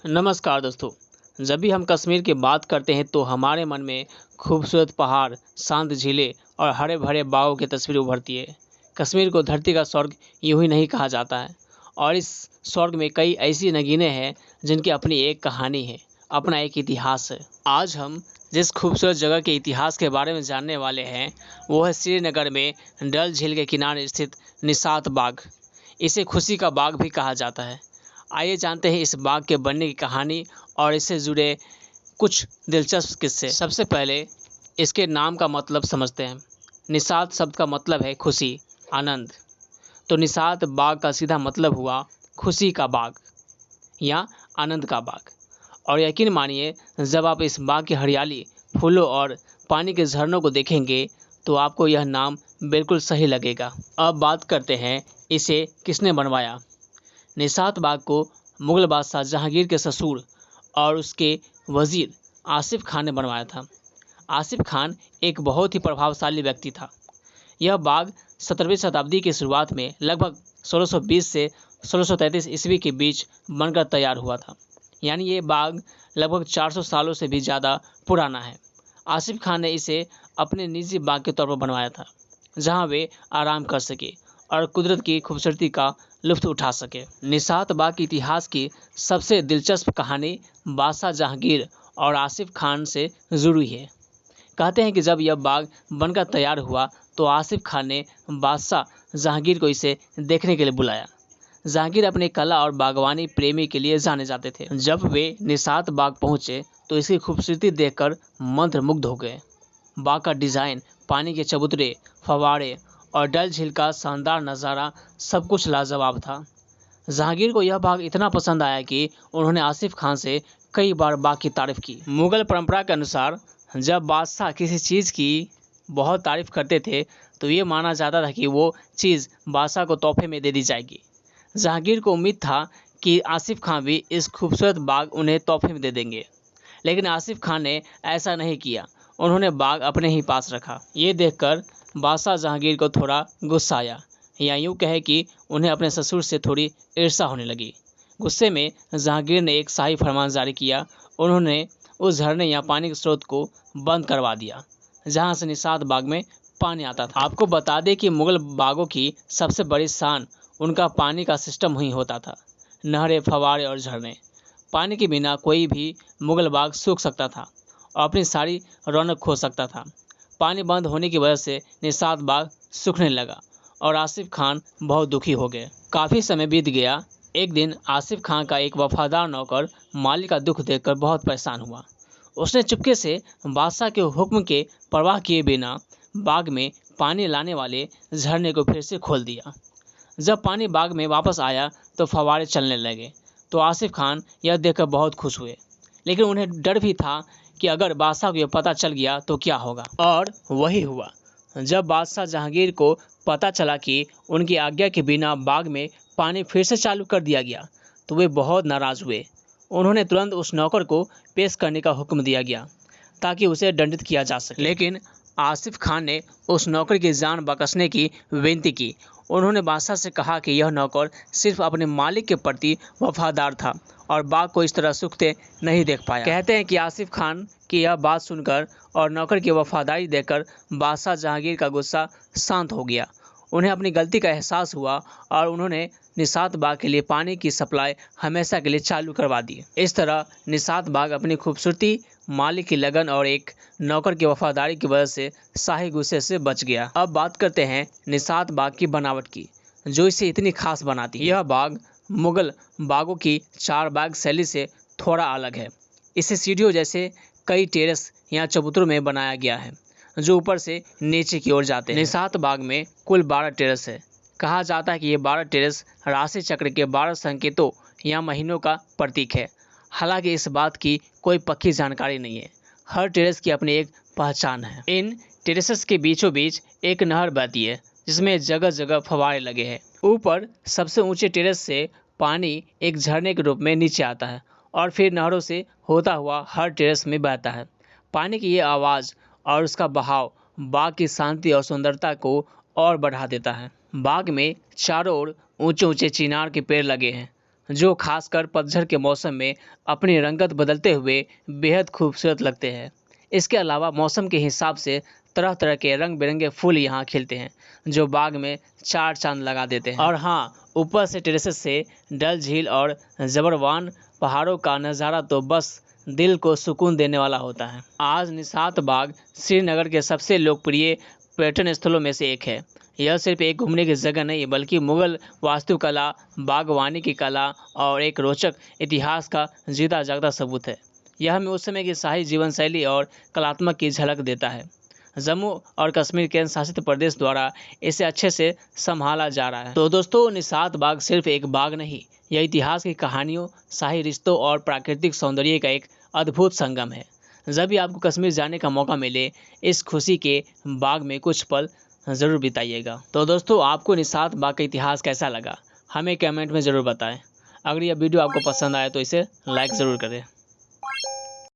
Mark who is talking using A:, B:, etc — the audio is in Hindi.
A: नमस्कार दोस्तों। जब भी हम कश्मीर की बात करते हैं तो हमारे मन में खूबसूरत पहाड़, शांत झीलें और हरे भरे बागों की तस्वीर उभरती है। कश्मीर को धरती का स्वर्ग यूं ही नहीं कहा जाता है और इस स्वर्ग में कई ऐसी नगीनें हैं जिनकी अपनी एक कहानी है, अपना एक इतिहास है। आज हम जिस खूबसूरत जगह के इतिहास के बारे में जानने वाले हैं वो है श्रीनगर में डल झील के किनारे स्थित निसात बाग। इसे खुशी का बाग भी कहा जाता है। आइए जानते हैं इस बाग के बनने की कहानी और इससे जुड़े कुछ दिलचस्प किस्से। सबसे पहले इसके नाम का मतलब समझते हैं। निसात शब्द का मतलब है खुशी, आनंद। तो निसात बाग का सीधा मतलब हुआ खुशी का बाग या आनंद का बाग। और यकीन मानिए, जब आप इस बाग की हरियाली, फूलों और पानी के झरनों को देखेंगे तो आपको यह नाम बिल्कुल सही लगेगा। अब बात करते हैं इसे किसने बनवाया। निसात बाग को मुगल बादशाह जहांगीर के ससुर और उसके वजीर आसिफ खान ने बनवाया था। आसिफ खान एक बहुत ही प्रभावशाली व्यक्ति था। यह बाग 17वीं शताब्दी की शुरुआत में लगभग 1620 से 1633 ईस्वी के बीच बनकर तैयार हुआ था। यानी ये बाग लगभग 400 सालों से भी ज़्यादा पुराना है। आसिफ खान ने इसे अपने निजी बाग के तौर पर बनवाया था, जहां वे आराम कर सके और कुदरत की खूबसूरती का लुत्फ उठा सके। निसात बाग के इतिहास की सबसे दिलचस्प कहानी बादशाह जहांगीर और आसिफ खान से जुड़ी है। कहते हैं कि जब यह बाग बनकर तैयार हुआ तो आसिफ खान ने बादशाह जहांगीर को इसे देखने के लिए बुलाया। जहांगीर अपने कला और बागवानी प्रेमी के लिए जाने जाते थे। जब वे निसात बाग पहुंचे तो इसकी खूबसूरती देखकर मंत्रमुग्ध हो गए। बाग का डिज़ाइन, पानी के चबूतरे, फव्वारे और डल झील का शानदार नज़ारा सब कुछ लाजवाब था। जहांगीर को यह बाग इतना पसंद आया कि उन्होंने आसिफ खान से कई बार बाग की तारीफ की। मुगल परंपरा के अनुसार जब बादशाह किसी चीज़ की बहुत तारीफ करते थे तो ये माना जाता था कि वो चीज़ बादशाह को तोहफे में दे दी जाएगी। जहांगीर को उम्मीद था कि आसिफ खान भी इस खूबसूरत बाग उन्हें तोहफे में दे देंगे, लेकिन आसिफ खान ने ऐसा नहीं किया। उन्होंने बाग अपने ही पास रखा। ये देखकर बादशाह जहांगीर को थोड़ा गुस्सा आया, या यूँ कहे कि उन्हें अपने ससुर से थोड़ी ईर्ष्या होने लगी। गुस्से में जहांगीर ने एक शाही फरमान जारी किया। उन्होंने उस झरने या पानी के स्रोत को बंद करवा दिया जहाँ से निसात बाग में पानी आता था। आपको बता दें कि मुगल बागों की सबसे बड़ी शान उनका पानी का सिस्टम ही होता था। नहरें, फव्वारे और झरने। पानी के बिना कोई भी मुगल बाग सूख सकता था और अपनी सारी रौनक खो सकता था। पानी बंद होने की वजह से निसात बाग सूखने लगा और आसिफ खान बहुत दुखी हो गए। काफ़ी समय बीत गया। एक दिन आसिफ खान का एक वफादार नौकर मालिक का दुख देखकर बहुत परेशान हुआ। उसने चुपके से बादशाह के हुक्म के परवाह किए बिना बाग में पानी लाने वाले झरने को फिर से खोल दिया। जब पानी बाग में वापस आया तो फव्वारे चलने लगे। तो आसिफ खान यह देखकर बहुत खुश हुए, लेकिन उन्हें डर भी था कि अगर बादशाह को यह पता चल गया तो क्या होगा। और वही हुआ। जब बादशाह जहांगीर को पता चला कि उनकी आज्ञा के बिना बाग में पानी फिर से चालू कर दिया गया तो वे बहुत नाराज़ हुए। उन्होंने तुरंत उस नौकर को पेश करने का हुक्म दिया गया ताकि उसे दंडित किया जा सके। लेकिन आसिफ खान ने उस नौकर की जान बख्शने की विनती की। उन्होंने बादशाह से कहा कि यह नौकर सिर्फ अपने मालिक के प्रति वफादार था और बाग को इस तरह सूखते नहीं देख पाया। कहते हैं कि आसिफ खान की यह बात सुनकर और नौकर की वफादारी देखकर बादशाह जहांगीर का गुस्सा शांत हो गया। उन्हें अपनी गलती का एहसास हुआ और उन्होंने निसात बाग के लिए पानी की सप्लाई हमेशा के लिए चालू करवा दी। इस तरह निसात बाग अपनी खूबसूरती, मालिक की लगन और एक नौकर की वफादारी की वजह से शाही गुस्से से बच गया। अब बात करते हैं निसात बाग की बनावट की, जो इसे इतनी खास बनाती है। यह बाग मुगल बागों की चार बाग शैली से थोड़ा अलग है। इसे सीढ़ियों जैसे कई टेरेस या चबूतरों में बनाया गया है जो ऊपर से नीचे की ओर जाते हैं। निसात बाग में कुल 12 टेरेस है। कहा जाता है कि ये 12 टेरेस राशि चक्र के 12 संकेतों या महीनों का प्रतीक है। हालांकि इस बात की कोई पक्की जानकारी नहीं है। हर टेरेस की अपनी एक पहचान है। इन टेरेसेस के बीचों बीच एक नहर बहती है जिसमें जगह जगह फव्वारे लगे हैं। ऊपर सबसे ऊंचे टेरेस से पानी एक झरने के रूप में नीचे आता है और फिर नहरों से होता हुआ हर टेरेस में बहता है। पानी की ये आवाज़ और उसका बहाव बाग की शांति और सुंदरता को और बढ़ा देता है। बाग में चारों ओर ऊंचे ऊंचे चिनार के पेड़ लगे हैं जो खासकर पतझड़ के मौसम में अपनी रंगत बदलते हुए बेहद खूबसूरत लगते हैं। इसके अलावा मौसम के हिसाब से तरह तरह के रंग बिरंगे फूल यहाँ खिलते हैं, जो बाग में चार चांद लगा देते हैं। और हाँ, ऊपर से टेरेसेस से डल झील और जबरवान पहाड़ों का नज़ारा तो बस दिल को सुकून देने वाला होता है। आज निसात बाग श्रीनगर के सबसे लोकप्रिय पर्यटन स्थलों में से एक है। यह सिर्फ एक घूमने की जगह नहीं, बल्कि मुगल वास्तुकला, बागवानी की कला और एक रोचक इतिहास का जीता जागता सबूत है। यह हमें उस समय की शाही जीवन शैली और कलात्मक की झलक देता है। जम्मू और कश्मीर केंद्र शासित प्रदेश द्वारा इसे अच्छे से संभाला जा रहा है। तो दोस्तों, निसात बाग सिर्फ एक बाग नहीं, यह इतिहास की कहानियों, शाही रिश्तों और प्राकृतिक सौंदर्य का एक अद्भुत संगम है। जब भी आपको कश्मीर जाने का मौका मिले, इस खुशी के बाग में कुछ पल ज़रूर बिताइएगा। तो दोस्तों, आपको निसात बाग का इतिहास कैसा लगा, हमें कमेंट में ज़रूर बताएं। अगर यह वीडियो आपको पसंद आए तो इसे लाइक ज़रूर करें।